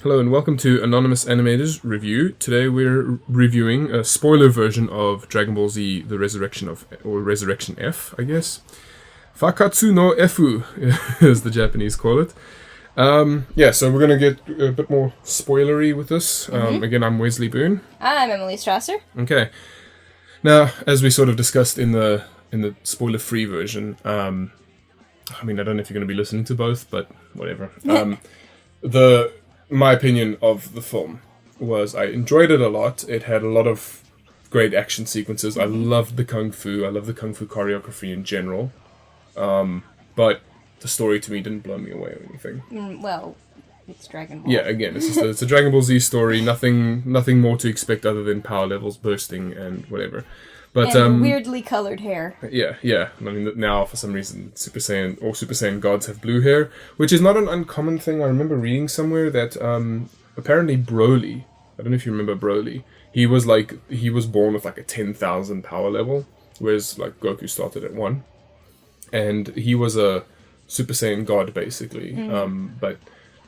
Hello and welcome to Anonymous Animators Review. Today we're reviewing a spoiler version of Dragon Ball Z, the Resurrection of, or Resurrection F, I guess. Fakatsu no Efu, as the Japanese call it. So we're going to get a bit more spoilery with this. Again, I'm Wesley Boone. I'm Emily Strasser. Okay. Now, as we sort of discussed in the spoiler-free version, I mean, I don't know if you're going to be listening to both, but whatever. My opinion of the film was I enjoyed it a lot. It had a lot of great action sequences. I loved the kung fu. I love the kung fu choreography in general. But the story to me didn't blow me away or anything. Well, it's Dragon Ball. Yeah, again, it's a Dragon Ball Z story. Nothing more to expect other than power levels bursting and whatever. But and weirdly colored hair. Yeah. I mean, now for some reason, Super Saiyan gods have blue hair, which is not an uncommon thing. I remember reading somewhere that apparently Broly, I don't know if you remember Broly, he was born with like a 10,000 power level, whereas like Goku started at 1, and he was a Super Saiyan god basically. But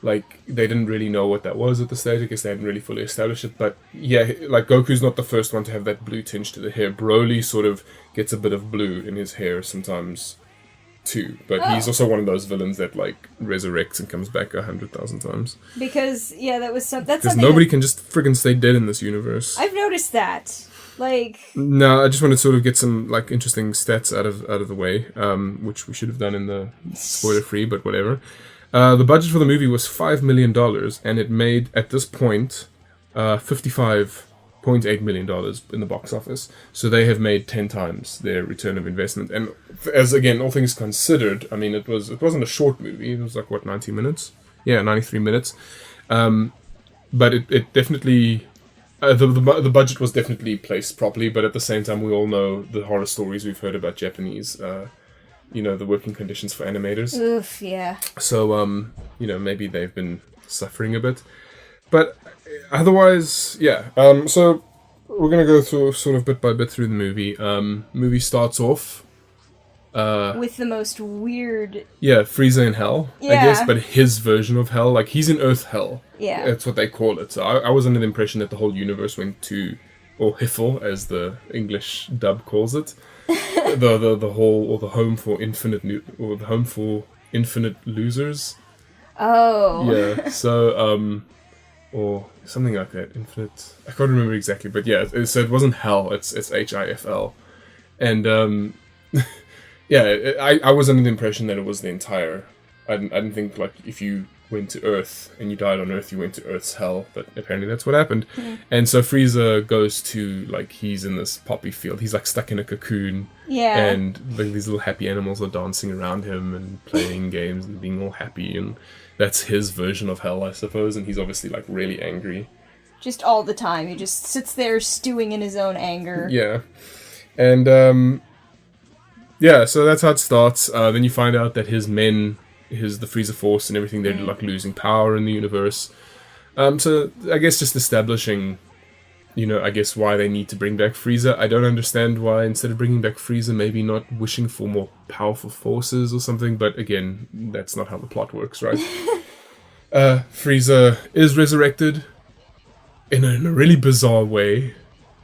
like they didn't really know what that was at the stage. I guess they hadn't really fully established it. But yeah, like Goku's not the first one to have that blue tinge to the hair. Broly sort of gets a bit of blue in his hair sometimes too. But he's also one of those villains that like resurrects and comes back 100,000 times. Because that's because something nobody can just friggin' stay dead in this universe. I've noticed that. No, I just wanted to sort of get some like interesting stats out of the way, which we should have done in the spoiler free, but whatever. The budget for the movie was $5 million, and it made, at this point, $55.8 million in the box office. So they have made 10 times their return of investment. And as, again, all things considered, I mean, it wasn't a short movie. It was like, 90 minutes? Yeah, 93 minutes. But it definitely... the budget was definitely placed properly, but at the same time, we all know the horror stories we've heard about Japanese... the working conditions for animators. Oof, yeah. So, maybe they've been suffering a bit. But otherwise, yeah. So, we're going to go through sort of bit by bit through the movie. Movie starts off... with the most weird... Yeah, Frieza in hell, I guess, but his version of hell. Like, he's in Earth hell. Yeah. That's what they call it. So, I was under the impression that the whole universe went to... or Hiffle, as the English dub calls it. the home for infinite losers. Oh. Yeah. So or something like that. Infinite. I can't remember exactly, but yeah. So it wasn't hell. It's HIFL, and I was under the impression that it was the entire. I didn't think like if you went to Earth and you died on Earth, you went to Earth's hell, but apparently that's what happened. And so Frieza goes to, like, he's in this poppy field, he's like stuck in a cocoon, and like, these little happy animals are dancing around him and playing games and being all happy, and that's his version of hell, I suppose, and he's obviously like really angry. Just all the time, he just sits there stewing in his own anger. Yeah. And so that's how it starts. Then you find out that his men, the Frieza Force and everything, they're like losing power in the universe. So I guess just establishing, I guess why they need to bring back Frieza. I don't understand why instead of bringing back Frieza, maybe not wishing for more powerful forces or something. But again, that's not how the plot works, right? Frieza is resurrected in a really bizarre way.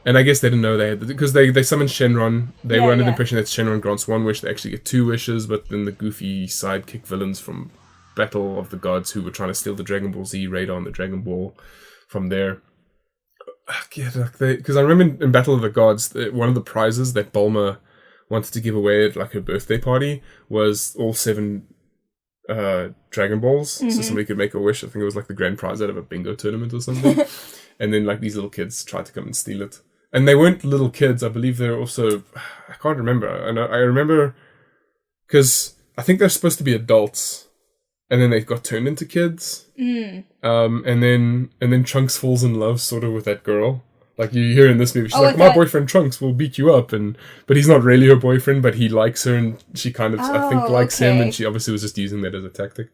And I guess they didn't know they had... Because they summoned Shenron. They were under the impression that Shenron grants one wish. They actually get 2 wishes. But then the goofy sidekick villains from Battle of the Gods who were trying to steal the Dragon Ball Z radar and the Dragon Ball from there. Because I remember in Battle of the Gods, one of the prizes that Bulma wanted to give away at like her birthday party was all 7 Dragon Balls. So somebody could make a wish. I think it was like the grand prize out of a bingo tournament or something. And then like these little kids tried to come and steal it. And they weren't little kids. I believe they're also... I can't remember. And I remember... Because I think they're supposed to be adults. And then they got turned into kids. And then Trunks falls in love sort of with that girl. Like you hear in this movie, she's like, my boyfriend Trunks will beat you up. But he's not really her boyfriend, but he likes her. And she kind of, I think, likes him. And she obviously was just using that as a tactic.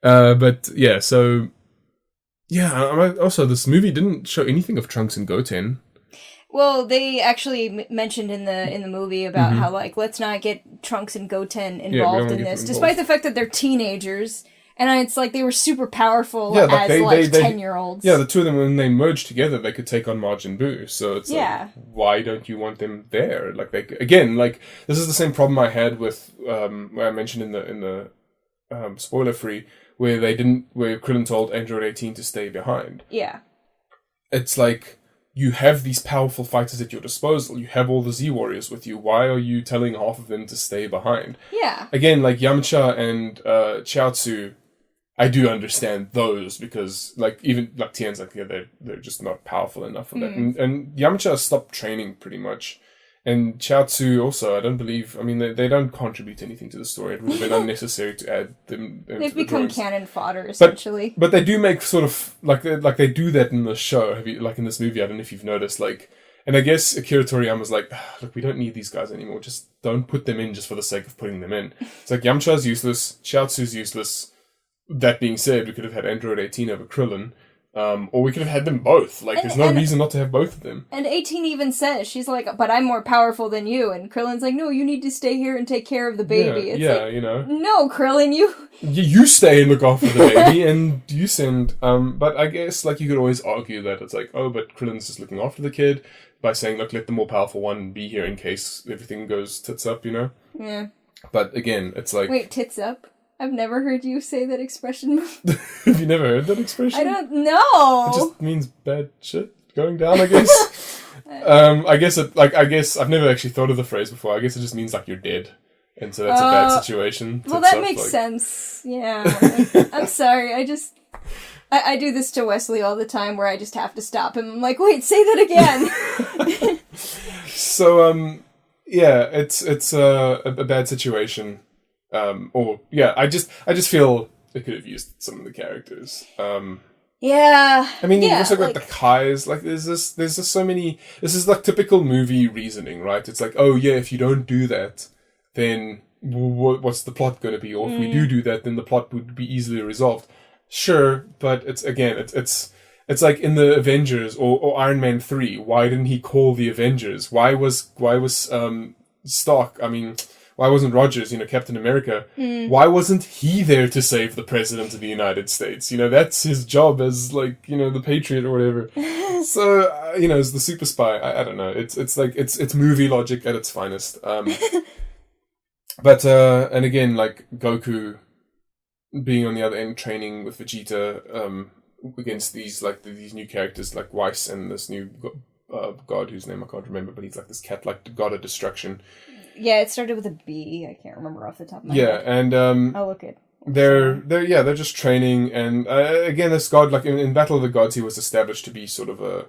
But yeah, so... Yeah, also this movie didn't show anything of Trunks and Goten. Well, they actually mentioned in the movie about how like let's not get Trunks and Goten Yeah, we don't involved want to in get this, them despite involved. the fact that they're teenagers, and it's like they were super powerful Yeah, like as like they 10-year-olds. yeah, the two of them when they merged together, they could take on Majin Buu. So it's like, Yeah. why don't you want them there? Like they again, like this is the same problem I had with where I mentioned in the spoiler free where Krillin told Android 18 to stay behind. Yeah. It's like you have these powerful fighters at your disposal. You have all the Z Warriors with you. Why are you telling half of them to stay behind? Yeah. Again, like Yamcha and Chiaotzu, I do understand those because, like, even like Tien's like, yeah, they're just not powerful enough for that. And Yamcha stopped training pretty much. And Chiaotzu also, I don't believe. I mean, they don't contribute anything to the story. It would have been unnecessary to add them. They've to the become drawings. cannon fodder essentially. But they do make sort of like they do that in the show. Have you like in this movie? I don't know if you've noticed. Like, and I guess Akira Toriyama's like, look, we don't need these guys anymore. Just don't put them in just for the sake of putting them in. It's like Yamcha's useless, Chiaotzu's useless. That being said, we could have had Android 18 over Krillin, or we could have had them both. Like, there's no reason not to have both of them. And 18 even says, she's like, but I'm more powerful than you. And Krillin's like, no, you need to stay here and take care of the baby. Yeah, It's yeah, like, you know. no, Krillin, you... You stay and look after the baby, and you send... but I guess, like, you could always argue that it's like, oh, but Krillin's just looking after the kid by saying, look, let the more powerful one be here in case everything goes tits up, you know? Yeah. But again, it's like... Wait, tits up? I've never heard you say that expression before. Have you never heard that expression? I don't know. It just means bad shit going down, I guess. I guess I've never actually thought of the phrase before. I guess it just means like you're dead, and so that's a bad situation. Well, that makes sense. Yeah. I'm sorry. I do this to Wesley all the time, where I just have to stop him. I'm like, wait, say that again. So yeah, it's a bad situation. I just feel they could have used some of the characters. Yeah. I mean, yeah, you also got the Kais. Like, there's just so many. This is like typical movie reasoning, right? It's like, oh yeah, if you don't do that, then what's the plot going to be? Or if we do that, then the plot would be easily resolved. Sure, but it's like in the Avengers or Iron Man 3. Why didn't he call the Avengers? Why was Stark? I mean, why wasn't Rogers, Captain America? Why wasn't he there to save the President of the United States? That's his job as, like, the Patriot or whatever. So, as the super spy, I don't know. It's like, it's movie logic at its finest. But, and again, like, Goku being on the other end training with Vegeta, against these new characters like Weiss and this new god whose name I can't remember, but he's like this cat, like the god of destruction. Yeah, it started with a B. I can't remember off the top of my head. Yeah, and I'll look it. they're just training, and again, this god, like in Battle of the Gods, he was established to be sort of a,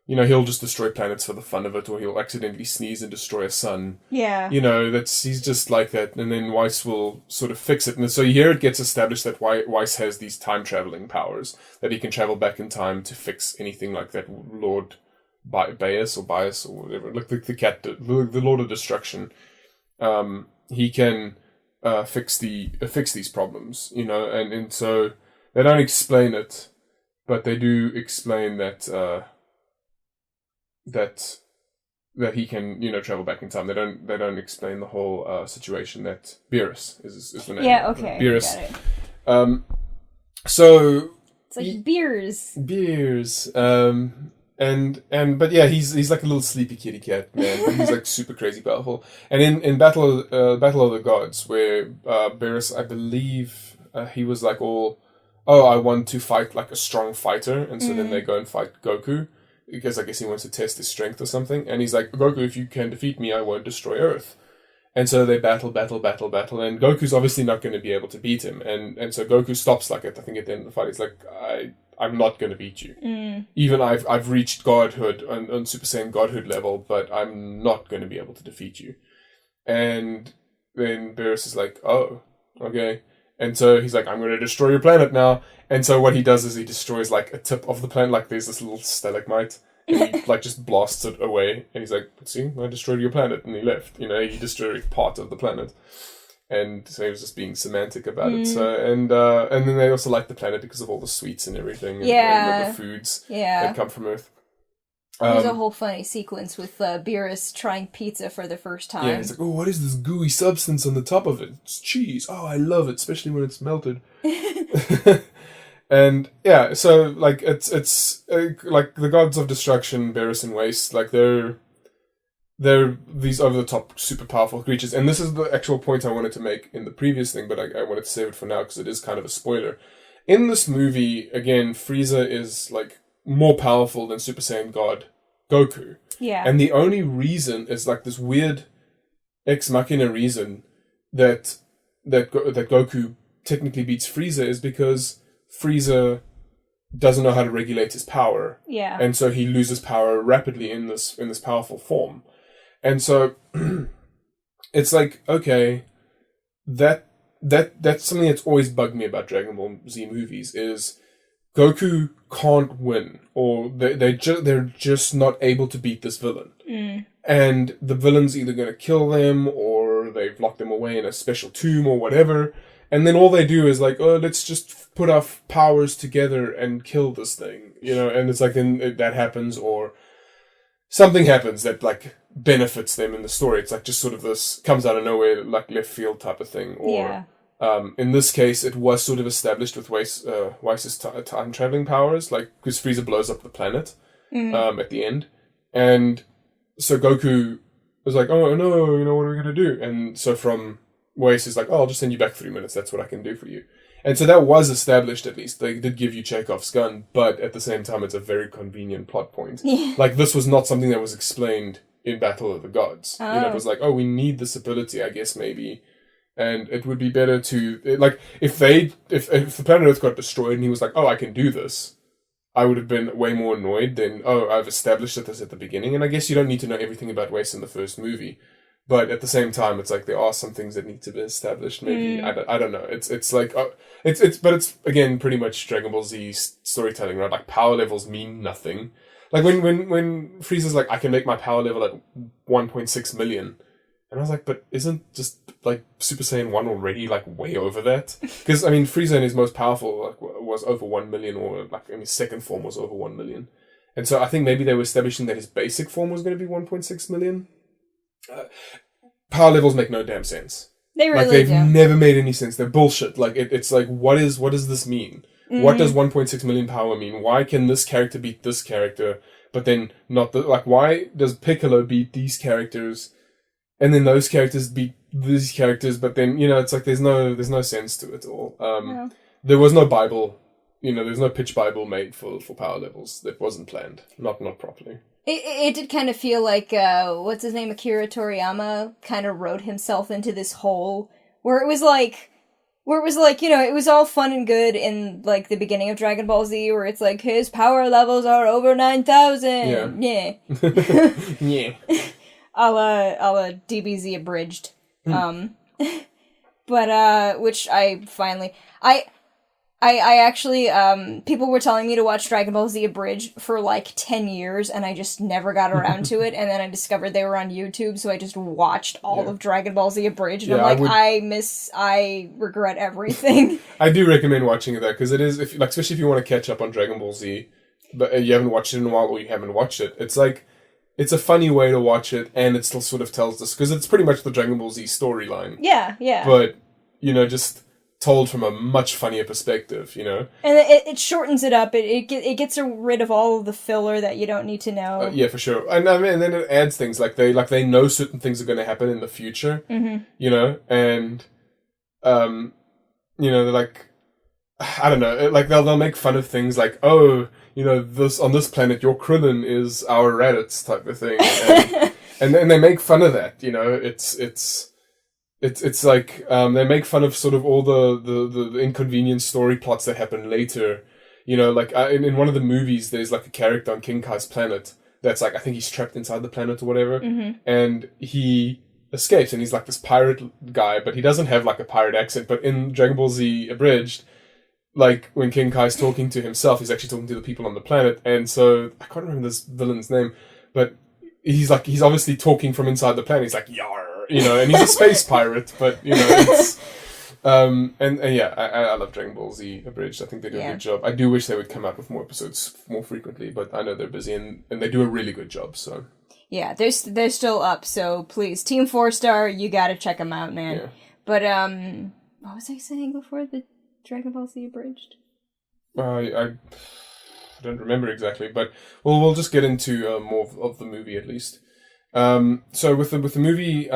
he'll just destroy planets for the fun of it, or he'll accidentally sneeze and destroy a sun. Yeah. He's just like that, and then Weiss will sort of fix it, and so here it gets established that Weiss has these time traveling powers, that he can travel back in time to fix anything like that Lord Bias or whatever, like the cat, the Lord of Destruction. He can fix these problems, and so they don't explain it, but they do explain that that he can travel back in time. They don't explain the whole situation that Beerus is the name. Yeah, okay. Beerus. Got it. So it's like beers. But yeah, he's like a little sleepy kitty cat, man. He's like super crazy powerful. And in Battle of the Gods, where Beerus, I believe, he was like I want to fight like a strong fighter, and so then they go and fight Goku, because I guess he wants to test his strength or something. And he's like, Goku, if you can defeat me, I won't destroy Earth. And so they battle, and Goku's obviously not going to be able to beat him. And so Goku stops, like, I think at the end of the fight, he's like, I'm not going to beat you. Even I've reached godhood, on Super Saiyan godhood level, but I'm not going to be able to defeat you. And then Beerus is like, oh, okay. And so he's like, I'm going to destroy your planet now. And so what he does is he destroys, like, a tip of the planet, like there's this little stalagmite, and he like just blasts it away. And he's like, see, I destroyed your planet. And he left. He destroyed part of the planet. And so he was just being semantic about it. So and then they also like the planet because of all the sweets and everything, and the foods that come from Earth. There's a whole funny sequence with Beerus trying pizza for the first time. Yeah, he's like, oh, what is this gooey substance on the top of it? It's cheese. Oh, I love it, especially when it's melted. And yeah, so like it's like the gods of destruction, Beerus and Waste, like they're these over the top, super powerful creatures. And this is the actual point I wanted to make in the previous thing, but I wanted to save it for now because it is kind of a spoiler. In this movie, again, Frieza is like more powerful than Super Saiyan God Goku. Yeah. And the only reason is like this weird ex machina reason that Goku technically beats Frieza is because Frieza doesn't know how to regulate his power. Yeah. And so he loses power rapidly in this powerful form. And so it's like, okay, that's something that's always bugged me about Dragon Ball Z movies is Goku can't win, or they're just not able to beat this villain. And the villain's either going to kill them, or they've locked them away in a special tomb or whatever. And then all they do is like, oh, let's just put our powers together and kill this thing, you know. And it's like then that happens, or something happens that like benefits them in the story. It's like just sort of this comes out of nowhere, like left field type of thing. Or in this case, it was sort of established with Weiss's time traveling powers, like because Frieza blows up the planet at the end, and so Goku was like, oh no, you know, what are we gonna do? And so from Weiss is like, oh, I'll just send you back 3 minutes. That's what I can do for you. And so that was established, at least. They did give you Chekhov's gun, but at the same time, it's a very convenient plot point. Yeah. Like, this was not something that was explained in Battle of the Gods. Oh. You know, it was like, oh, we need this ability, I guess, maybe. And it would be better to... Like, if the planet Earth got destroyed and he was like, oh, I can do this, I would have been way more annoyed than, oh, I've established this at the beginning. And I guess you don't need to know everything about Weiss in the first movie. But at the same time, it's like there are some things that need to be established. Maybe I don't know. It's like it's again pretty much Dragon Ball Z storytelling, right? Like power levels mean nothing. Like when Frieza's like, I can make my power level at 1.6 million, and I was like, but isn't just like Super Saiyan 1 already like way over that? Because I mean, Frieza in his most powerful like was over 1 million, or like in his second form was over 1 million, and so I think maybe they were establishing that his basic form was going to be 1.6 million. Power levels make no damn sense. They really like they've do. never made any sense. They're bullshit. Like it's like what does this mean? What does 1.6 million power mean? Why can this character beat this character, but then not the like? Why does Piccolo beat these characters, and then those characters beat these characters? But then you know it's like there's no sense to it all. No. There was no Bible. You know, there's no pitch Bible made for power levels. That wasn't planned. Not properly. It did kind of feel like, what's his name, Akira Toriyama kind of wrote himself into this hole where it was like, you know, it was all fun and good in, like, the beginning of Dragon Ball Z where it's like, his power levels are over 9,000. Yeah. Yeah. a la DBZ abridged. But, which I finally... I actually, people were telling me to watch Dragon Ball Z Abridged for like 10 years, and I just never got around to it, and then I discovered they were on YouTube, so I just watched all of Dragon Ball Z Abridged, and I'm like, I regret everything. I do recommend watching it, though, because it is, especially if you want to catch up on Dragon Ball Z, but you haven't watched it in a while, or you haven't watched it, it's like, it's a funny way to watch it, and it still sort of tells this, because it's pretty much the Dragon Ball Z storyline. Yeah. But, you know, just... told from a much funnier perspective, you know? And it shortens it up. It gets rid of all of the filler that you don't need to know. Yeah, for sure. And I mean, and then it adds things like they know certain things are going to happen in the future, you know? And, you know, they're like, I don't know, like they'll make fun of things like, oh, you know, on this planet, your Krillin is our Raditz type of thing. And they make fun of that, you know? It's like they make fun of sort of all the inconvenient story plots that happen later. You know, like in one of the movies, there's like a character on King Kai's planet that's like, I think he's trapped inside the planet or whatever, and he escapes, and he's like this pirate guy, but he doesn't have like a pirate accent. But in Dragon Ball Z Abridged, like when King Kai's talking to himself, he's actually talking to the people on the planet, and so I can't remember this villain's name, but he's obviously talking from inside the planet. He's like, "Yar." You know, and he's a space pirate, but, you know, And yeah, I love Dragon Ball Z Abridged. I think they do a Yeah. good job. I do wish they would come out with more episodes more frequently, but I know they're busy and they do a really good job. So Yeah, they're still up, so please, Team 4-Star, you gotta check them out, man. yeah. But, what was I saying before the Dragon Ball Z Abridged? I don't remember exactly, but we'll just get into more of the movie at least. So with the movie,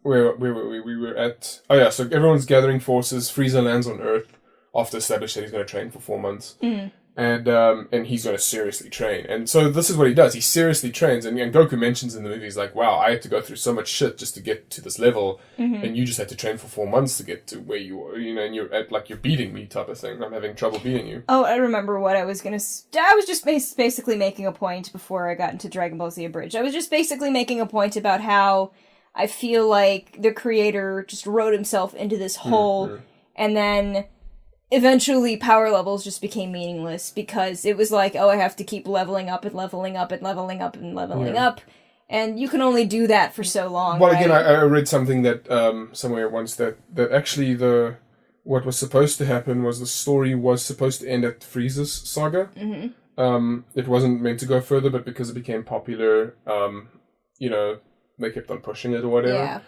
where we were at. Oh yeah, so everyone's gathering forces. Frieza lands on Earth after establishing that he's going to train for 4 months, and he's going to seriously train. And so this is what he does. He seriously trains, and Goku mentions in the movie, he's like, "Wow, I had to go through so much shit just to get to this level, and you just had to train for 4 months to get to where you are. And you're at like you're beating me type of thing. I'm having trouble beating you." Oh, I remember what I was gonna. I was just basically making a point before I got into Dragon Ball Z Abridged. I was just basically making a point about how I feel like the creator just wrote himself into this hole, and then eventually power levels just became meaningless because it was like, oh, I have to keep leveling up and leveling up and leveling up and leveling up, and you can only do that for so long. Well, right? again, I read something that somewhere once that actually what was supposed to happen was the story was supposed to end at Frieza's saga. It wasn't meant to go further, but because it became popular, they kept on pushing it or whatever. Yeah.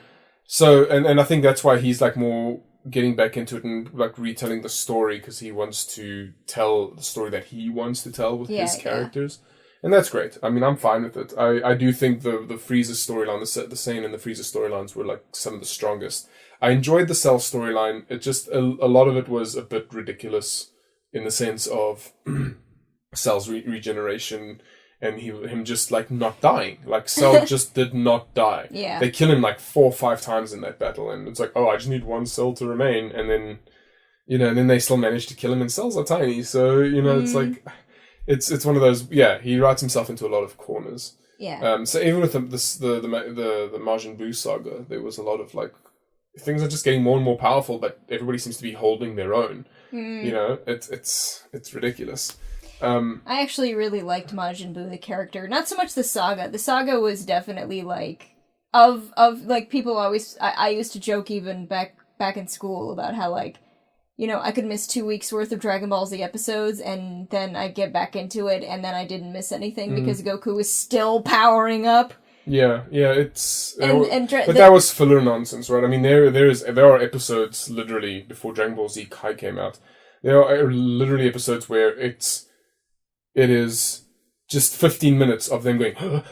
So, and I think that's why he's like more getting back into it and like retelling the story because he wants to tell the story that he wants to tell with his characters. And that's great. I mean, I'm fine with it. I do think the Frieza storyline, the Saiyan and the Frieza storylines were like some of the strongest. I enjoyed the Cell storyline. It just, a lot of it was a bit ridiculous in the sense of Cell's regeneration and him just like not dying. Like Cell just did not die. Yeah. They kill him like 4 or 5 times in that battle and it's like, oh, I just need one cell to remain. And then, and then they still manage to kill him and cells are tiny. So, it's like... It's one of those. Yeah, he writes himself into a lot of corners. Yeah. So even with the Majin Buu saga, there was a lot of like things are just getting more and more powerful, but everybody seems to be holding their own. It's ridiculous. I actually really liked Majin Buu, the character. Not so much the saga. The saga was definitely like of like people always. I used to joke even back in school about how like, I could miss 2 weeks worth of Dragon Ball Z episodes, and then I'd get back into it, and then I didn't miss anything because Goku was still powering up. Yeah, it's but that was filler nonsense, right? I mean, there are episodes literally before Dragon Ball Z Kai came out. There are literally episodes where it is just 15 minutes of them going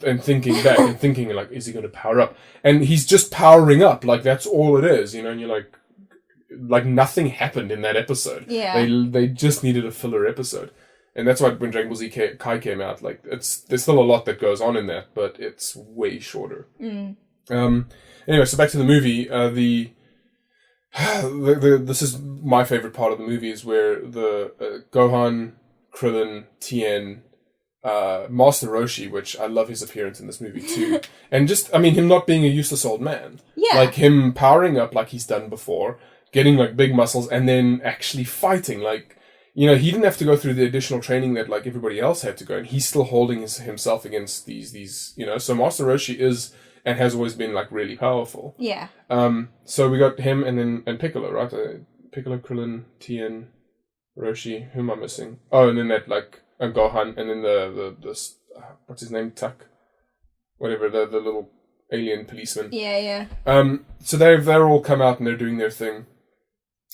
and thinking back and thinking like, is he going to power up? And he's just powering up, like that's all it is, and you're like nothing happened in that episode. Yeah. They just needed a filler episode. And that's why when Dragon Ball Z Kai came out, like there's still a lot that goes on in that, but it's way shorter. Anyway, so back to the movie. This is my favorite part of the movie is where the Gohan, Krillin, Tien, Master Roshi, which I love his appearance in this movie too. And just, I mean, him not being a useless old man. Yeah. Like him powering up like he's done before, getting like big muscles, and then actually fighting. Like, he didn't have to go through the additional training that like everybody else had to go, and he's still holding himself against these. So Master Roshi is and has always been like really powerful. Yeah. So we got him and Piccolo, right? Piccolo, Krillin, Tien, Roshi. Who am I missing? Oh, and then that like Gohan, and then the what's his name? Tuck, whatever, the little alien policeman. Yeah. So they're all come out and they're doing their thing.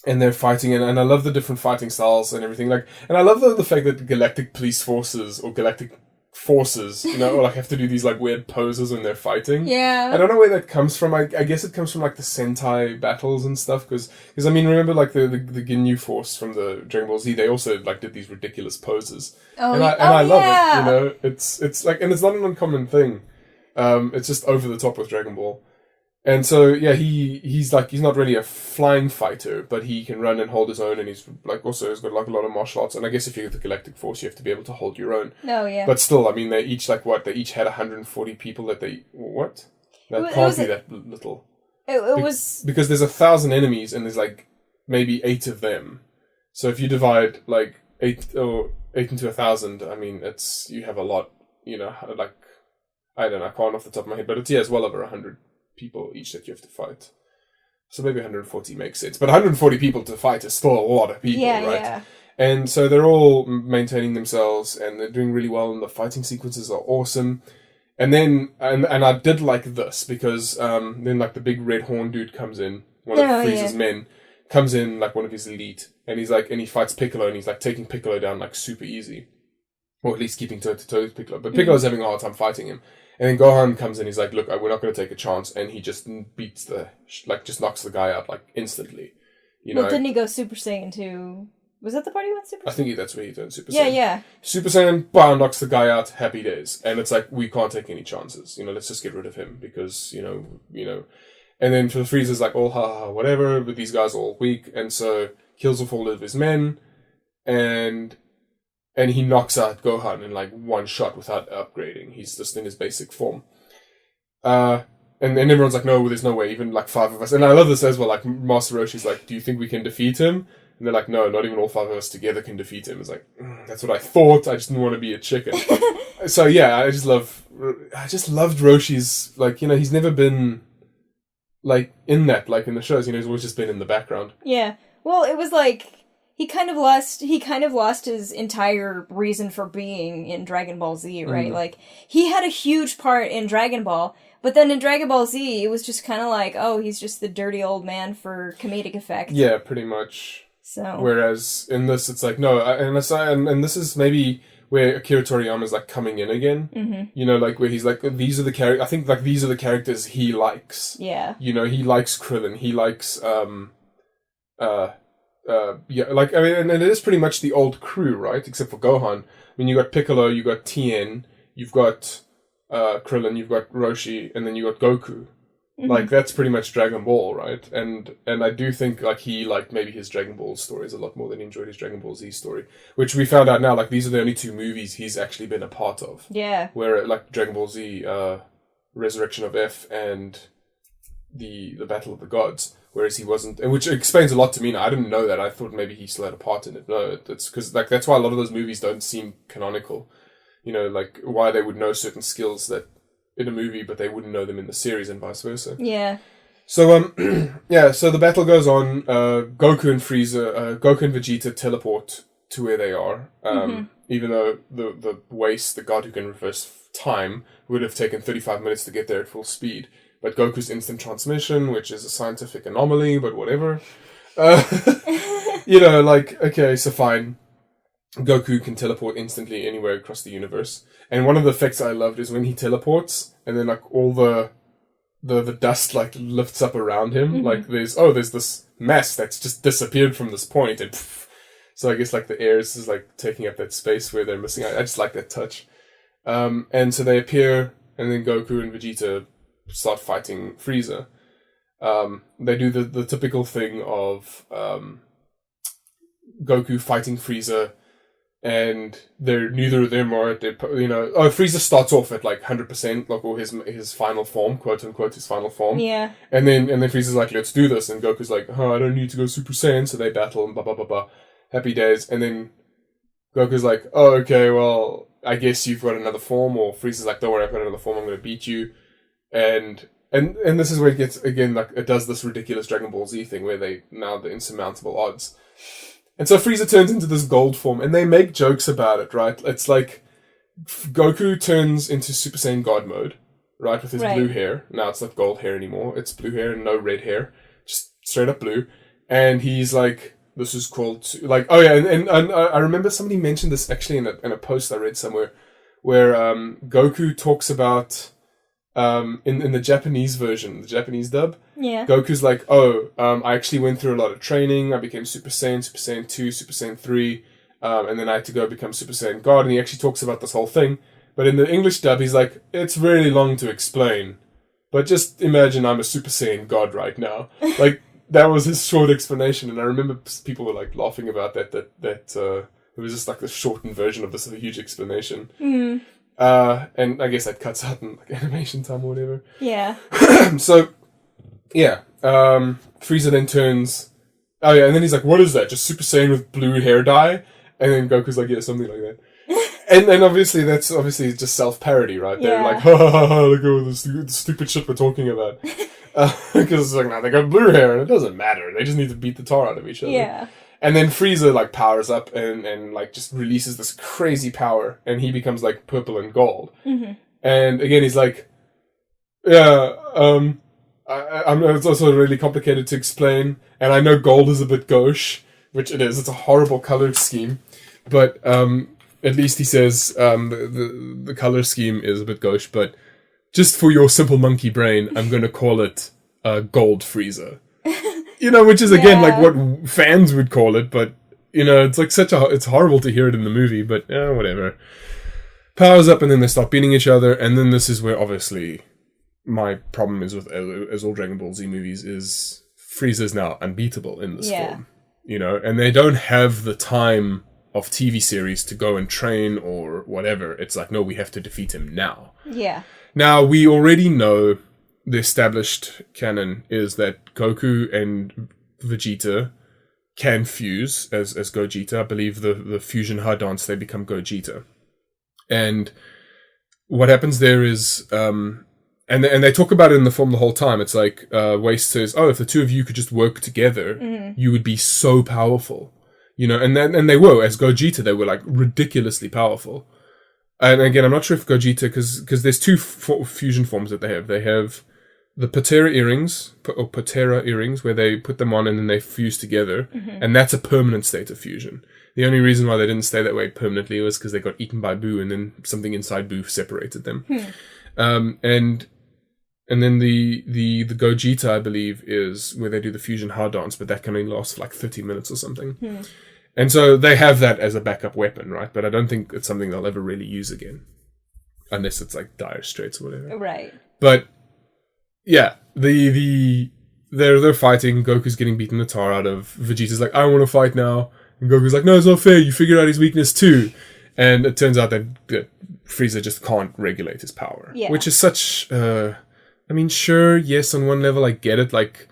And they're fighting, and I love the different fighting styles and everything. Like, and I love the fact that galactic police forces or galactic forces, like have to do these like weird poses when they're fighting. Yeah. I don't know where that comes from. I guess it comes from like the Sentai battles and stuff. Because I mean, remember like the Ginyu Force from the Dragon Ball Z? They also like did these ridiculous poses. Oh, and I love it. It's like, and it's not an uncommon thing. It's just over the top with Dragon Ball. And so, yeah, he's not really a flying fighter, but he can run and hold his own, and he's like also has got like a lot of martial arts. And I guess if you're the Galactic Force, you have to be able to hold your own. No, yeah. But still, I mean, they each had 140 people that they what? That can't be that little. It was because there's 1,000 enemies, and there's like maybe 8 of them. So if you divide like 8 into 1,000, I mean, you have a lot. Like I don't know, I can't off the top of my head, but it's well over 100. People each that you have to fight. So maybe 140 makes sense. But 140 people to fight is still a lot of people, Yeah, right? yeah. And so they're all maintaining themselves, and they're doing really well, and the fighting sequences are awesome. And then, and I did like this, because then like the big red horn dude comes in, one of Frieza's men, comes in, like one of his elite, and he's like, and he fights Piccolo, and he's like taking Piccolo down like super easy. Or at least keeping toe-to-toe with Piccolo. But Piccolo's having a hard time fighting him. And then Gohan comes in, he's like, look, we're not going to take a chance, and he just beats just knocks the guy out, like, instantly. You know? Didn't he go Super Saiyan 2? Was that the part he went Super Saiyan? I think that's where he turned Super Saiyan. Yeah, yeah. Super Saiyan, bam, knocks the guy out, happy days. And it's like, we can't take any chances. Let's just get rid of him, because, you know. And then Frieza's like, oh, ha, whatever, but these guys are all weak, and so kills off all of his men, and he knocks out Gohan in like one shot without upgrading. He's just in his basic form. And everyone's like, no, there's no way, even like 5 of us. And I love this as well, like Master Roshi's like, do you think we can defeat him? And they're like, no, not even all 5 of us together can defeat him. It's like, that's what I thought, I just didn't want to be a chicken. So yeah, I just loved Roshi's, like, he's never been like in that, like in the shows, he's always just been in the background. Yeah. Well, it was like, he kind of lost his entire reason for being in Dragon Ball Z, right? Like, he had a huge part in Dragon Ball, but then in Dragon Ball Z, it was just kind of like, oh, he's just the dirty old man for comedic effect. Yeah, pretty much. So. Whereas in this, it's like, no, and this is maybe where Akira Toriyama's like coming in again. Mm-hmm. Like where he's like, these are the I think like these are the characters he likes. Yeah. He likes Krillin. He likes like, I mean, and it is pretty much the old crew, right? Except for Gohan. I mean, you got Piccolo, you got Tien, you've got Krillin, you've got Roshi, and then you got Goku. Mm-hmm. Like, that's pretty much Dragon Ball, right? And I do think, like, he liked maybe his Dragon Ball stories a lot more than he enjoyed his Dragon Ball Z story. Which we found out now, like, these are the only 2 movies he's actually been a part of. Yeah. Where, like, Dragon Ball Z, Resurrection of F, and the Battle of the Gods. Whereas he wasn't, which explains a lot to me now. I didn't know that. I thought maybe he still had a part in it. No, it's because, like, that's why a lot of those movies don't seem canonical. Like, why they would know certain skills that in a movie, but they wouldn't know them in the series, and vice versa. Yeah. So, so the battle goes on. Goku and Vegeta teleport to where they are. Even though the Waste, the god who can reverse time, would have taken 35 minutes to get there at full speed. But Goku's instant transmission, which is a scientific anomaly, but whatever. Like, okay, so fine. Goku can teleport instantly anywhere across the universe. And one of the effects I loved is when he teleports, and then, like, all the dust, like, lifts up around him. Mm-hmm. Like, there's this mess that's just disappeared from this point, and poof. So I guess, like, the air is, like, taking up that space where they're missing. I just like that touch. And so they appear, and then Goku and Vegeta start fighting Frieza. They do the typical thing of Goku fighting Frieza, and neither of them are at their, Frieza starts off at like 100%, like, or his final form, quote unquote, his final form. Yeah. And then Frieza's like, let's do this, and Goku's like, I don't need to go Super Saiyan, so they battle and blah blah blah blah. Happy days. And then Goku's like, oh, okay, well, I guess you've got another form, or Frieza's like, don't worry, I've got another form, I'm gonna beat you. And this is where it gets, again, like, it does this ridiculous Dragon Ball Z thing where the insurmountable odds. And so Frieza turns into this gold form, and they make jokes about it, right? It's like Goku turns into Super Saiyan God mode, right, with his blue hair. Now it's not gold hair anymore. It's blue hair and no red hair. Just straight up blue. And he's like, this is called, like, oh yeah, and I remember somebody mentioned this actually in a post I read somewhere, where Goku talks about, in the Japanese version, the Japanese dub, Goku's like, I actually went through a lot of training. I became Super Saiyan, Super Saiyan 2, Super Saiyan 3, and then I had to go become Super Saiyan God, and he actually talks about this whole thing. But in the English dub, he's like, it's really long to explain, but just imagine I'm a Super Saiyan God right now. Like, that was his short explanation, and I remember people were like laughing about that it was just like the shortened version of this huge explanation. Mm. And I guess that cuts out in like animation time or whatever. Yeah. So, yeah. Frieza then turns. Oh yeah, and then he's like, "What is that? Just Super Saiyan with blue hair dye?" And then Goku's like, "Yeah, something like that." and obviously that's just self parody, right? Yeah. They're like, "Ha ha ha! Look at all the stupid shit we're talking about." Because it's like, now they got blue hair, and it doesn't matter. They just need to beat the tar out of each other. Yeah. And then Frieza, like, powers up and like, just releases this crazy power, and he becomes, like, purple and gold. Mm-hmm. And again, he's like, yeah, it's also really complicated to explain, and I know gold is a bit gauche, which it is. It's a horrible color scheme, but at least he says the color scheme is a bit gauche, but just for your simple monkey brain, I'm going to call it Gold Frieza. Which is, again, like what fans would call it, but, it's like it's horrible to hear it in the movie, but whatever. Powers up, and then they start beating each other, and then this is where, obviously, my problem is with, as all Dragon Ball Z movies, is Frieza's now unbeatable in this form. And they don't have the time of TV series to go and train or whatever. It's like, no, we have to defeat him now. Yeah. Now, we already know the established canon is that Goku and Vegeta can fuse as Gogeta. I believe the fusion hard dance, they become Gogeta. And what happens there is... And they talk about it in the film the whole time. It's like, Waste says, if the two of you could just work together, you would be so powerful. And they were. As Gogeta, they were, like, ridiculously powerful. And again, I'm not sure if Gogeta, because there's two fusion forms that they have. They have the Patera earrings, where they put them on and then they fuse together. And that's a permanent state of fusion. The only reason why they didn't stay that way permanently was because they got eaten by Boo, and then something inside Boo separated them. And then the Gogeta, I believe, is where they do the fusion hard dance, but that can only last for like 30 minutes or something. And so they have that as a backup weapon, right? But I don't think it's something they'll ever really use again. Unless it's like Dire Straits or whatever. Right. But yeah, they're fighting, Goku's getting beaten the tar out of, Vegeta's like, I want to fight now. And Goku's like, no, it's not fair, you figured out his weakness too. And it turns out that Frieza just can't regulate his power. Yeah. Which is such... I mean, sure, yes, on one level I get it, like,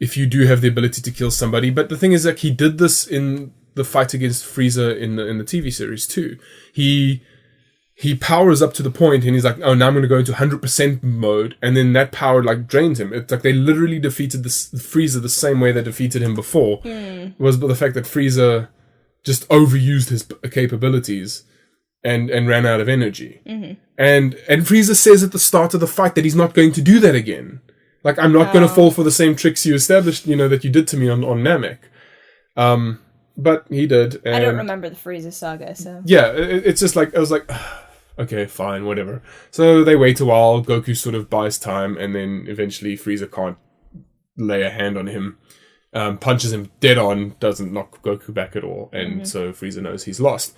if you do have the ability to kill somebody, but the thing is, like, he did this in the fight against Frieza in the TV series too. He powers up to the point, and he's like, oh, now I'm going to go into 100% mode, and then that power, like, drains him. It's like they literally defeated Frieza the same way they defeated him before, was the fact that Frieza just overused his capabilities and ran out of energy. And Frieza says at the start of the fight that he's not going to do that again. Like, I'm not going to fall for the same tricks you established, that you did to me on Namek. But he did. And I don't remember the Frieza saga, so... Yeah, it's just like, I was like, okay, fine, whatever. So they wait a while, Goku sort of buys time, and then eventually Frieza can't lay a hand on him. Punches him dead on, doesn't knock Goku back at all, and so Frieza knows he's lost.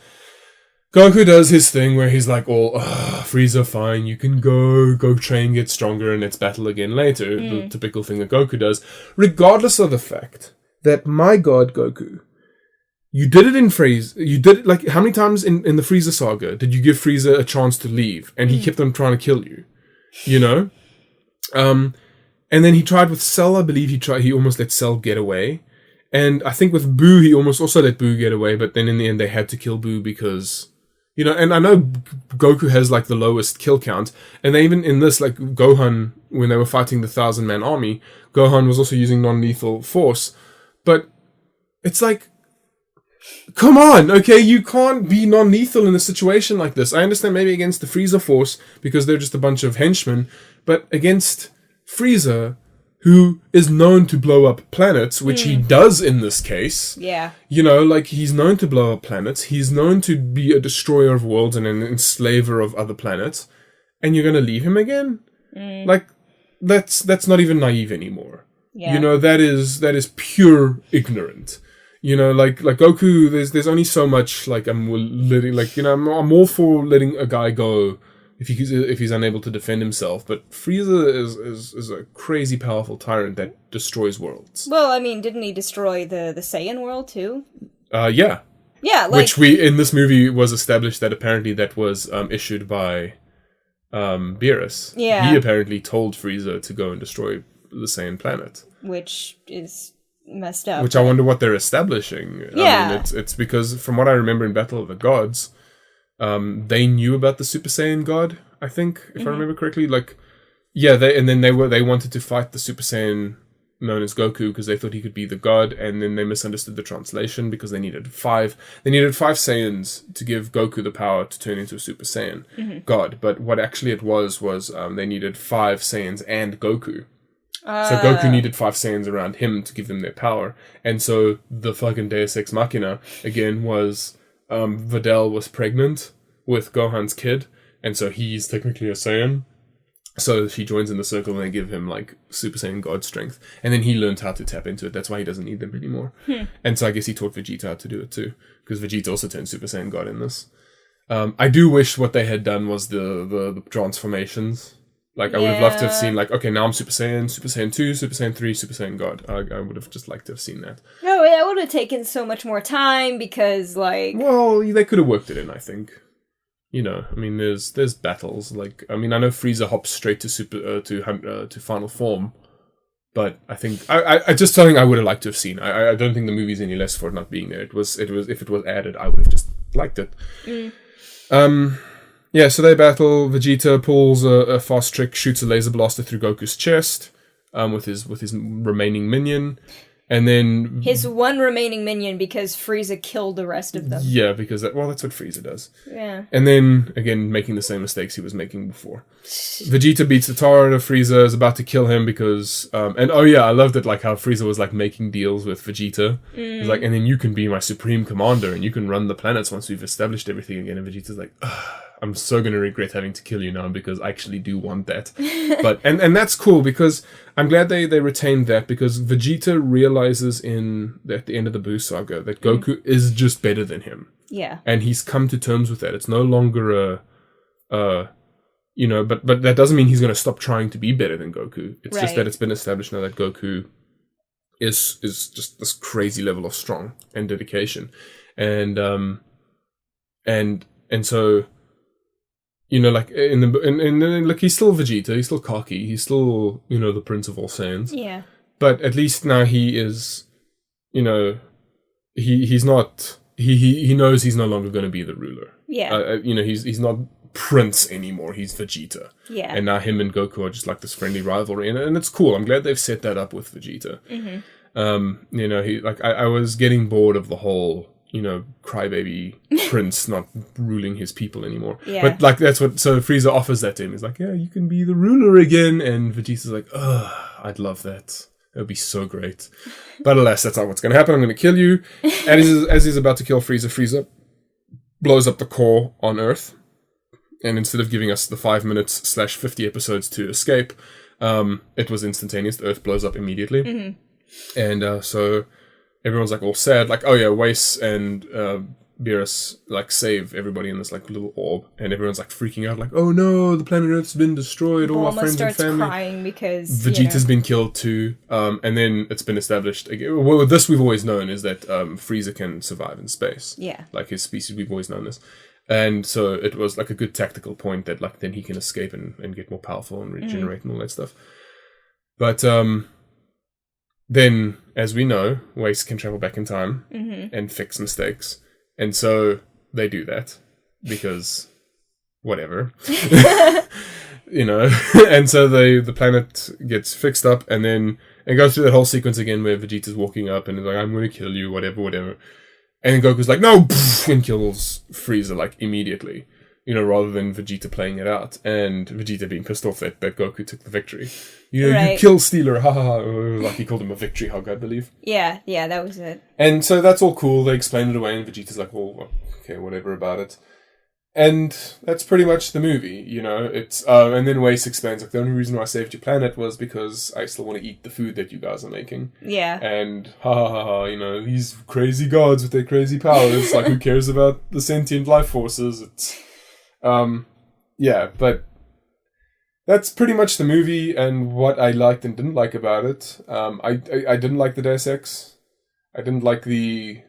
Goku does his thing where he's like, Frieza, fine, you can go train, get stronger, and let's battle again later. The typical thing that Goku does, regardless of the fact that, my god, Goku, you did it in Frieza, you did it, like, how many times in the Frieza saga did you give Frieza a chance to leave, and he kept on trying to kill you, And then he tried with Cell, I believe he almost let Cell get away. And I think with Boo, he almost also let Boo get away, but then in the end they had to kill Boo because... and I know Goku has, like, the lowest kill count, and they even in this, like, Gohan, when they were fighting the 1,000-man army, Gohan was also using non-lethal force, but it's like, come on, okay, you can't be non-lethal in a situation like this. I understand maybe against the Frieza force, because they're just a bunch of henchmen, but against Frieza, who is known to blow up planets, which he does in this case. Yeah. Like, he's known to blow up planets. He's known to be a destroyer of worlds and an enslaver of other planets. And you're going to leave him again? Like, that's not even naive anymore. Yeah. That is pure ignorant. Like Goku, there's only so much, like, I'm all for letting a guy go if he's unable to defend himself, but Frieza is a crazy powerful tyrant that destroys worlds. Well, I mean, didn't he destroy the Saiyan world too? Yeah. Yeah, like... Which in this movie was established that apparently that was issued by Beerus. Yeah. He apparently told Frieza to go and destroy the Saiyan planet. Which is messed up. Which I wonder what they're establishing. Yeah. I mean, it's because from what I remember in Battle of the Gods, they knew about the Super Saiyan God, I think, if I remember correctly. Like, Yeah, they wanted to fight the Super Saiyan known as Goku because they thought he could be the god, and then they misunderstood the translation because they needed five Saiyans to give Goku the power to turn into a Super Saiyan god. But what actually it was they needed 5 Saiyans and Goku. So Goku needed 5 Saiyans around him to give them their power. And so the fucking Deus Ex Machina, again, was Videl was pregnant with Gohan's kid, and so he's technically a Saiyan. So she joins in the circle and they give him like Super Saiyan God strength. And then he learned how to tap into it. That's why he doesn't need them anymore. And so I guess he taught Vegeta how to do it too. Because Vegeta also turned Super Saiyan God in this. I do wish what they had done was the transformations. Like, I would have loved to have seen, like, okay, now I'm Super Saiyan 2, Super Saiyan 3, Super Saiyan God. I would have just liked to have seen that. No, that would have taken so much more time because, like... Well, they could have worked it in, I think. You know, I mean, there's battles. Like, I mean, I know Frieza hops straight to final form, but I think I just something I would have liked to have seen. I don't think the movie's any less for it not being there. It was if it was added, I would have just liked it. Yeah, so they battle. Vegeta pulls a fast trick, shoots a laser blaster through Goku's chest, with his remaining minion. And then... His one remaining minion because Frieza killed the rest of them. Yeah, because that's what Frieza does. Yeah. And then, again, making the same mistakes he was making before. Vegeta beats the tar out of Frieza, is about to kill him because... and oh yeah, I loved it, like how Frieza was like making deals with Vegeta. He's like, and then you can be my supreme commander and you can run the planets once we've established everything again. And Vegeta's like, ugh, I'm so going to regret having to kill you now because I actually do want that. But and that's cool because I'm glad they retained that because Vegeta realizes at the end of the Buu saga that Goku is just better than him. Yeah. And he's come to terms with that. It's no longer you know, but that doesn't mean he's going to stop trying to be better than Goku. It's just that it's been established now that Goku is just this crazy level of strong and dedication. And so, you know, like like he's still Vegeta, he's still cocky, he's still, you know, the Prince of all Saiyans. Yeah. But at least now he is, you know, he's not. He knows he's no longer going to be the ruler. Yeah. You know, he's not Prince anymore. He's Vegeta. Yeah. And now him and Goku are just like this friendly rivalry, and it's cool. I'm glad they've set that up with Vegeta. You know, he like I was getting bored of the whole, you know, crybaby prince not ruling his people anymore. Yeah. But like so Frieza offers that to him. He's like, yeah, you can be the ruler again, and Vegeta's like, ugh, I'd love that. It would be so great. But alas, that's not what's going to happen. I'm going to kill you. And as he's about to kill Frieza blows up the core on Earth. And instead of giving us the 5 minutes / 50 episodes to escape, it was instantaneous. The Earth blows up immediately. And so everyone's like all sad. Like, oh yeah, Weiss and Beerus like save everybody in this like little orb, and everyone's like freaking out, like, oh no, the planet Earth's been destroyed. All our friends and family. Crying because Vegeta's been killed too. And then it's been established again. Well, this we've always known is that Frieza can survive in space. Yeah, like his species, we've always known this. And so it was like a good tactical point that like then he can escape and get more powerful and regenerate and all that stuff. But then, as we know, Weiss can travel back in time and fix mistakes. And so they do that because whatever. You know. And so the planet gets fixed up, and then it goes through that whole sequence again where Vegeta's walking up and is like, I'm going to kill you, whatever. And then Goku's like, no, and kills Frieza like immediately. You know, rather than Vegeta playing it out, and Vegeta being pissed off that Goku took the victory. You know, you kill Steeler, ha ha ha. Like he called him a victory hug, I believe. Yeah, that was it. And so that's all cool. They explain it away, and Vegeta's like, well, okay, whatever about it. And that's pretty much the movie, you know. It's and then Weiss explains like the only reason why I saved your planet was because I still want to eat the food that you guys are making. Yeah. And you know, these crazy gods with their crazy powers. Like, who cares about the sentient life forces? It's yeah, but that's pretty much the movie and what I liked and didn't like about it. I didn't like the Deus Ex. I didn't like the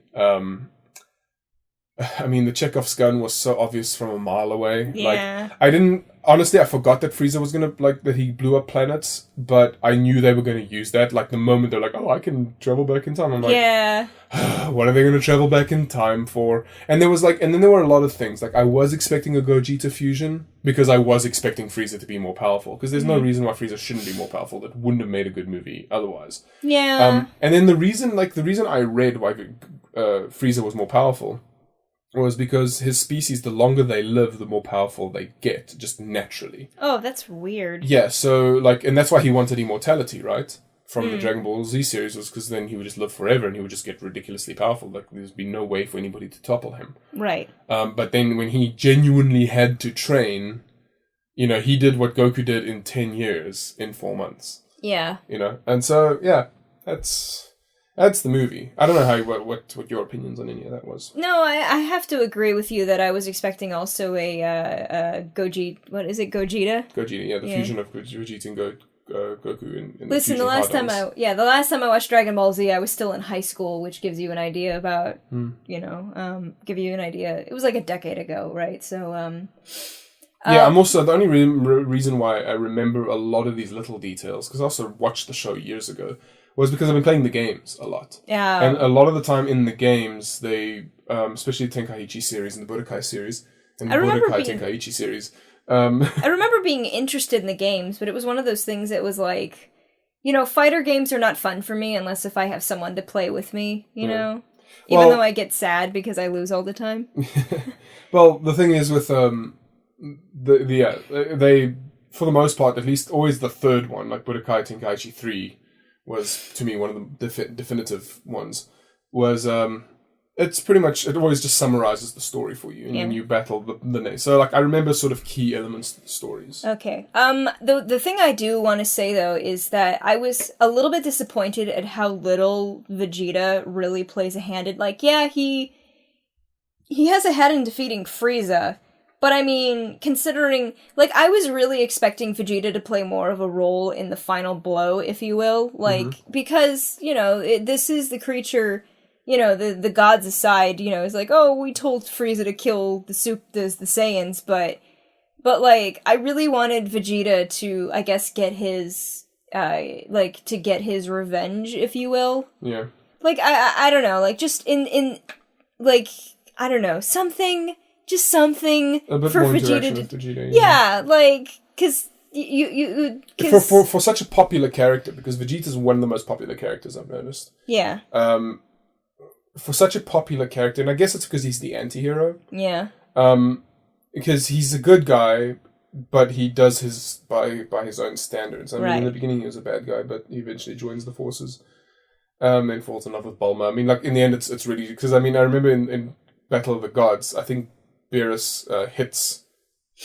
I mean, the Chekhov's gun was so obvious from a mile away. Yeah. Like, I didn't honestly, I forgot that Frieza was gonna, like, that he blew up planets, but I knew they were gonna use that. Like, the moment they're like, oh, I can travel back in time, I'm like, Yeah. what are they gonna travel back in time for? And there was, like, and then there were a lot of things. Like, I was expecting a Gogeta fusion, because I was expecting Frieza to be more powerful, because there's no reason why Frieza shouldn't be more powerful. That wouldn't have made a good movie otherwise. Yeah. And then the reason I read why Frieza was more powerful was because his species, the longer they live, the more powerful they get, just naturally. Oh, that's weird. Yeah, so, like, and that's why he wanted immortality, right? From the Dragon Ball Z series, was because then he would just live forever and he would just get ridiculously powerful. Like, there's been no way for anybody to topple him. Right. But then when he genuinely had to train, you know, he did what Goku did in 10 years in 4 months. Yeah. You know? And so, yeah, that's the movie. I don't know what your opinions on any of that was. No, I have to agree with you that I was expecting also a Gogeta. What is it, Gogeta? Gogeta, yeah, the fusion of Vegeta and Goku in Listen, the last time I watched Dragon Ball Z, I was still in high school, which gives you an idea about, give you an idea. It was like a decade ago, right? So, yeah, I'm also, the only reason why I remember a lot of these little details, because I also watched the show years ago, was because I've been playing the games a lot. Yeah. And a lot of the time in the games, they, especially the Tenkaichi series and the Budokai series, and the Tenkaichi series. I remember being interested in the games, but it was one of those things that was like, fighter games are not fun for me unless if I have someone to play with me, know? Even though I get sad because I lose all the time. Well, the thing is with, they, for the most part, at least always the third one, like Budokai Tenkaichi 3, was, to me, one of the definitive ones, was, it's pretty much, it always just summarizes the story for you, and then you battle the next. So, like, I remember sort of key elements to the stories. Okay. The thing I do want to say, though, is that I was a little bit disappointed at how little Vegeta really plays a hand in, like, yeah, he has a hand in defeating Frieza, but I mean, considering, like, I was really expecting Vegeta to play more of a role in the final blow, if you will, like, because, this is the creature, the gods aside, it's like, oh, we told Frieza to kill the Saiyans, but, like, I really wanted Vegeta to, I guess, get his, to get his revenge, if you will. Yeah. Like, I don't know, like, just in like, I don't know, something for Vegeta with Vegeta. Yeah, like, because for such a popular character, because Vegeta's one of the most popular characters I've noticed. Yeah. For such a popular character, and I guess it's because he's the anti-hero. Yeah. Because he's a good guy, but he does his by his own standards. I mean, in the beginning he was a bad guy, but he eventually joins the forces. And falls in love with Bulma. I mean, like, in the end, it's really, because I mean, I remember in Battle of the Gods, I think Beerus hits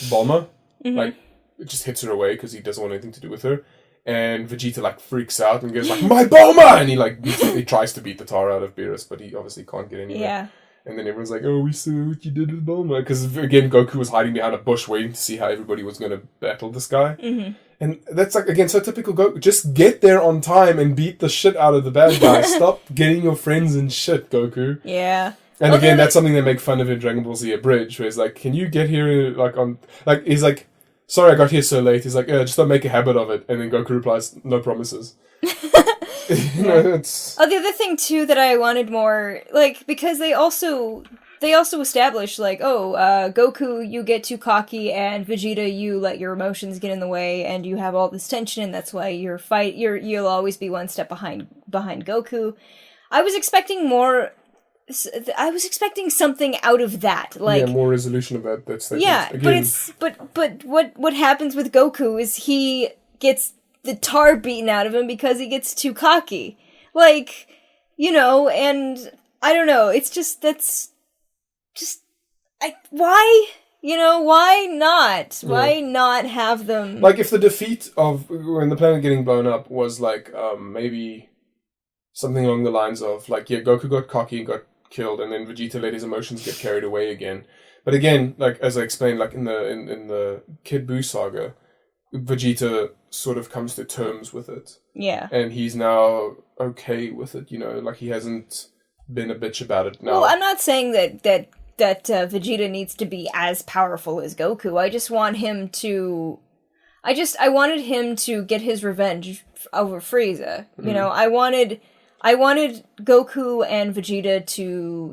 Bulma, like, it just hits her away because he doesn't want anything to do with her, and Vegeta, like, freaks out and goes like, my Bulma, and he, like, he tries to beat the tar out of Beerus, but he obviously can't get anywhere. Yeah. And then everyone's like, oh, we saw what you did with Bulma, because again, Goku was hiding behind a bush waiting to see how everybody was going to battle this guy. And that's, like, again, so typical Goku. Just get there on time and beat the shit out of the bad guy. Stop getting your friends in shit, Goku. Yeah. And again, that's something they make fun of in Dragon Ball Z Abridged, where he's like, can you get here, like, on... Like, he's like, sorry I got here so late. He's like, yeah, just don't make a habit of it. And then Goku replies, no promises. It's... Oh, the other thing, too, that I wanted more... Like, because they also established, like, Goku, you get too cocky, and Vegeta, you let your emotions get in the way, and you have all this tension, and that's why you'll always be one step behind Goku. I was expecting more... I was expecting something out of that, like, more resolution about that statement. Yeah, again. But what happens with Goku is he gets the tar beaten out of him because he gets too cocky, like, and I don't know. It's just why not? Yeah. Why not have them? Like, if the defeat of when the planet getting blown up was like maybe something along the lines of like, yeah, Goku got cocky and got killed, and then Vegeta let his emotions get carried away again. But again, like, as I explained, like in the Kid Buu saga, Vegeta sort of comes to terms with it. Yeah. And he's now okay with it, like he hasn't been a bitch about it now. Well, I'm not saying that Vegeta needs to be as powerful as Goku. I just want him to. I wanted him to get his revenge over Frieza. You know, I wanted Goku and Vegeta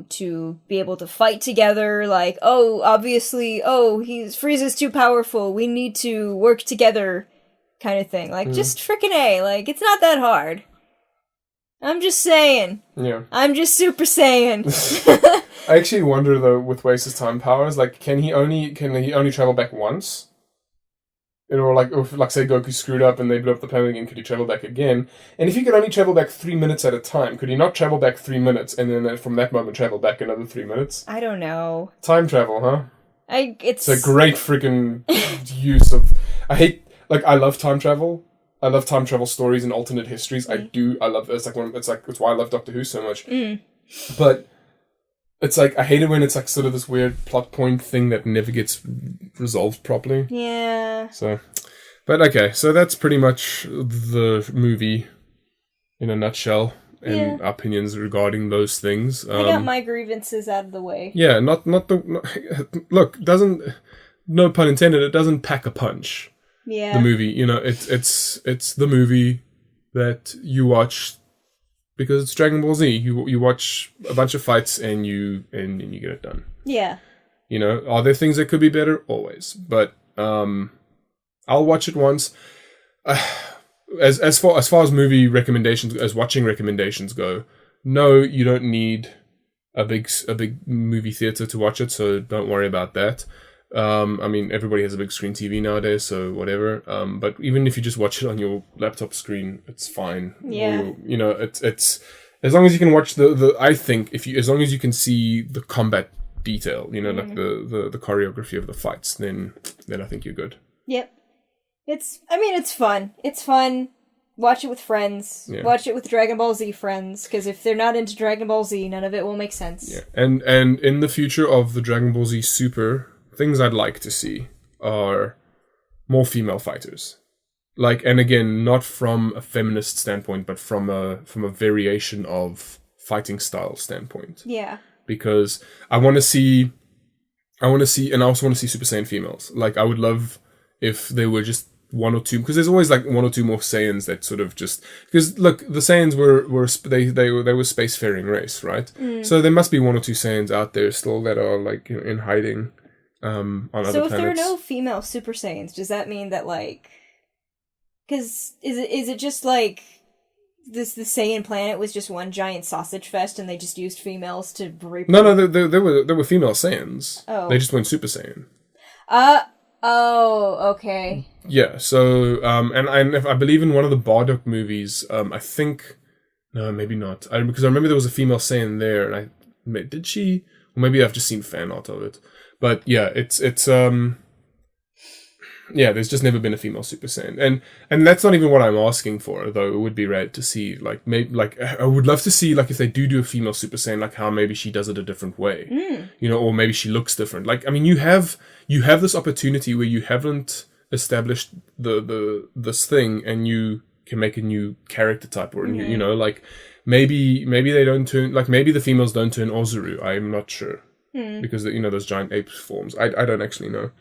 to be able to fight together. Like, oh, obviously, Frieza's too powerful. We need to work together, kind of thing. Like, just frickin' A. Like, it's not that hard. I'm just saying. Yeah. I'm just Super Saiyan. I actually wonder though, with Wace's time powers, like, can he only travel back once? Or like, if, like, say Goku screwed up and they blew up the planet again, could he travel back again? And if he could only travel back 3 minutes at a time, could he not travel back 3 minutes and then from that moment travel back another 3 minutes? I don't know. Time travel, huh? It's a great freaking use of. I love time travel. I love time travel stories and alternate histories. I love it. It's why I love Doctor Who so much. But it's like, I hate it when it's like sort of this weird plot point thing that never gets resolved properly. Yeah. So, but okay, so that's pretty much the movie in a nutshell, and opinions regarding those things. I got my grievances out of the way. Yeah, look, no pun intended, it doesn't pack a punch. Yeah. The movie, you know, it's the movie that you watch because it's Dragon Ball Z. You watch a bunch of fights and you get it done. Yeah. You know, are there things that could be better? Always. But I'll watch it once. As far as movie recommendations, as watching recommendations go, no, you don't need a big movie theater to watch it, so don't worry about that. I mean, everybody has a big screen TV nowadays, so whatever. But even if you just watch it on your laptop screen, it's fine. Yeah. Or, you know, it's as long as you can watch as long as you can see the combat detail, you know, like the choreography of the fights, then I think you're good. Yep. It's fun. It's fun. Watch it with friends. Yeah. Watch it with Dragon Ball Z friends, because if they're not into Dragon Ball Z, none of it will make sense. Yeah. And in the future of the Dragon Ball Z Super, things I'd like to see are more female fighters. Like, and again, not from a feminist standpoint, but from a variation of fighting style standpoint. Yeah. Because I want to see, and I also want to see Super Saiyan females. Like, I would love if there were just one or two, because there's always like one or two more Saiyans that sort of just, because look, the Saiyans were spacefaring race, right? So there must be one or two Saiyans out there still that are like, you know, in hiding on other planets. So if there are no female Super Saiyans, does that mean that, like, because is it just like the Saiyan planet was just one giant sausage fest and they just used females to reproduce? No, there were female Saiyans. Oh. They just weren't Super Saiyan. Oh, okay. Yeah, so, and I believe in one of the Bardock movies, I think, no, maybe not, because I remember there was a female Saiyan there, and did she? Or maybe I've just seen fan art of it. But yeah, it's yeah, there's just never been a female Super Saiyan, and that's not even what I'm asking for. Though it would be rad to see, like, maybe, like, I would love to see, like, if they do a female Super Saiyan, like how maybe she does it a different way, you know, or maybe she looks different. Like, I mean, you have this opportunity where you haven't established this thing, and you can make a new character type, or you know, like maybe they don't turn, like, maybe the females don't turn Ozuru. I'm not sure because you know, those giant ape forms. I don't actually know.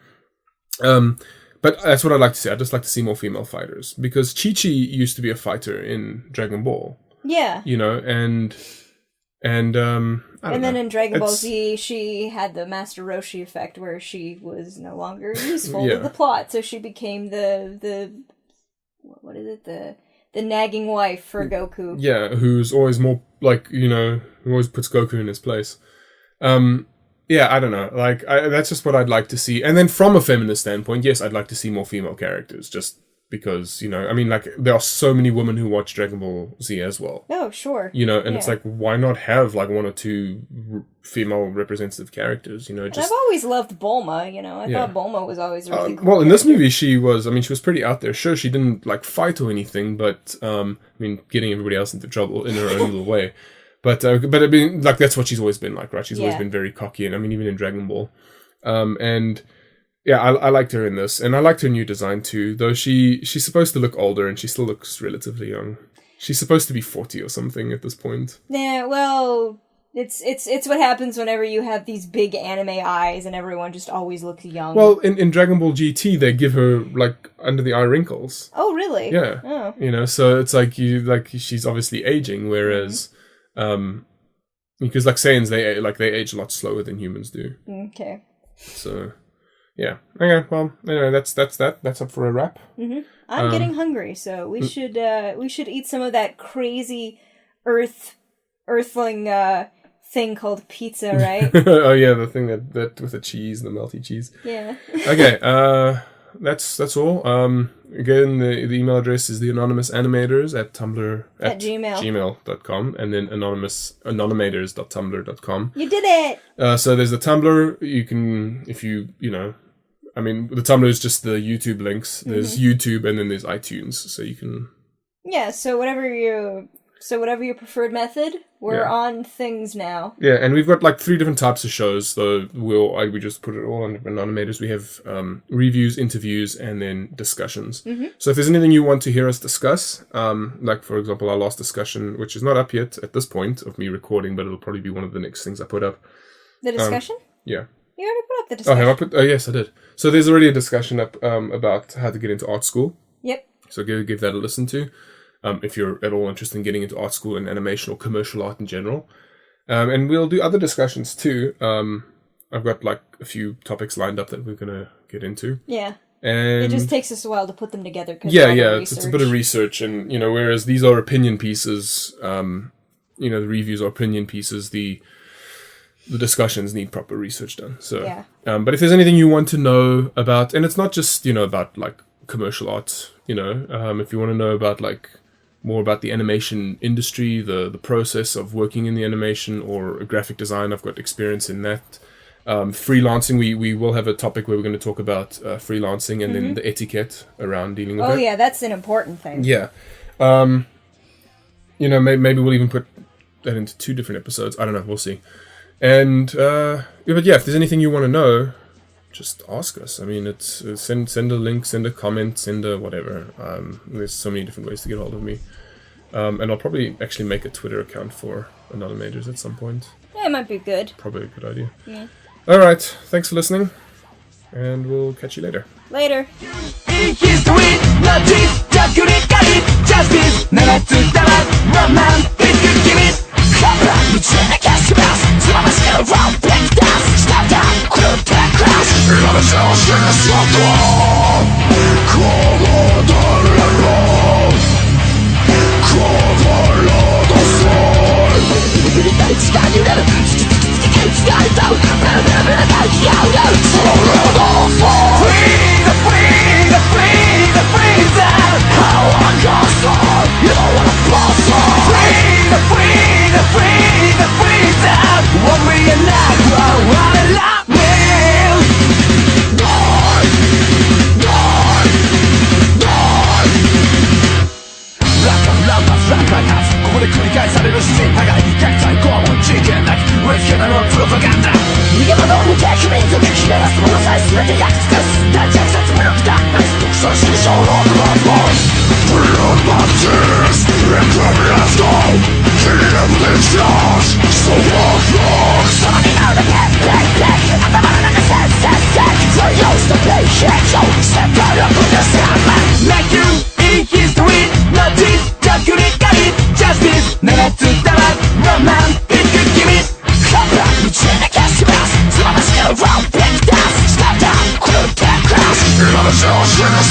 But that's what I'd like to see. I'd just like to see more female fighters, because Chi-Chi used to be a fighter in Dragon Ball. Yeah. You know, and then in Dragon Ball Z, she had the Master Roshi effect, where she was no longer useful to the plot, so she became the what is it, the nagging wife for Goku. Yeah, who's always more, like, you know, who always puts Goku in his place. Yeah, I don't know. Like, that's just what I'd like to see. And then from a feminist standpoint, yes, I'd like to see more female characters, just because, you know, I mean, like, there are so many women who watch Dragon Ball Z as well. Oh, sure. You know, and it's like, why not have, like, one or two female representative characters, you know? Just... I've always loved Bulma, you know. I thought Bulma was always really cool. Well, in this movie, she was pretty out there. Sure, she didn't, like, fight or anything, but, I mean, getting everybody else into trouble in her own little way. But I mean, like, that's what she's always been like, right? She's always been very cocky, and I mean, even in Dragon Ball. And yeah, I liked her in this, and I liked her new design too. Though she's supposed to look older, and she still looks relatively young. She's supposed to be 40 or something at this point. Yeah, well, It's what happens whenever you have these big anime eyes and everyone just always looks young. Well, in Dragon Ball GT, they give her like under the eye wrinkles. Oh, really? Yeah. Oh. You know, so it's like she's obviously aging, whereas, because like Saiyans, they age a lot slower than humans do. Okay. So, yeah. Okay. Well, anyway, that's that. That's up for a wrap. Mm-hmm. I'm getting hungry, so we should eat some of that crazy earthling thing called pizza, right? Oh yeah, the thing that with the cheese, the melty cheese. Yeah. Okay. That's all. Again, the email address is theanonymousanimators at Tumblr at gmail.com, and then anonymators.tumblr.com. You did it. So there's the Tumblr. You can, if you know, I mean, the Tumblr is just the YouTube links. There's YouTube, and then there's iTunes, so you can. Yeah. So whatever your preferred method, we're on things now. Yeah, and we've got like 3 different types of shows. So we just put it all on Anonymators. We have reviews, interviews, and then discussions. Mm-hmm. So if there's anything you want to hear us discuss, like for example our last discussion, which is not up yet at this point of me recording, but it'll probably be one of the next things I put up. The discussion? Yeah. You already put up the discussion. Oh, have I put? Oh, yes, I did. So there's already a discussion up about how to get into art school. Yep. So give that a listen to. If you're at all interested in getting into art school and animation or commercial art in general. And we'll do other discussions too. I've got like a few topics lined up that we're going to get into. Yeah. And it just takes us a while to put them together. It's a bit of research. And, you know, whereas these are opinion pieces, the reviews are opinion pieces, the discussions need proper research done. So, yeah. But if there's anything you want to know about, and it's not just, about like commercial art, if you want to know about like, more about the animation industry, the process of working in the animation or graphic design. I've got experience in that. Freelancing, we will have a topic where we're going to talk about freelancing and then the etiquette around dealing with it. Oh yeah, that's an important thing. Yeah. Maybe we'll even put that into 2 different episodes. I don't know. We'll see. And, but yeah, if there's anything you want to know, just ask us. I mean, it's send a link, send a comment, send a whatever. There's so many different ways to get hold of me. And I'll probably actually make a Twitter account for Anonymators at some point. Yeah, it might be good. Probably a good idea. Yeah. All right. Thanks for listening, and we'll catch you later. Later.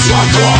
Another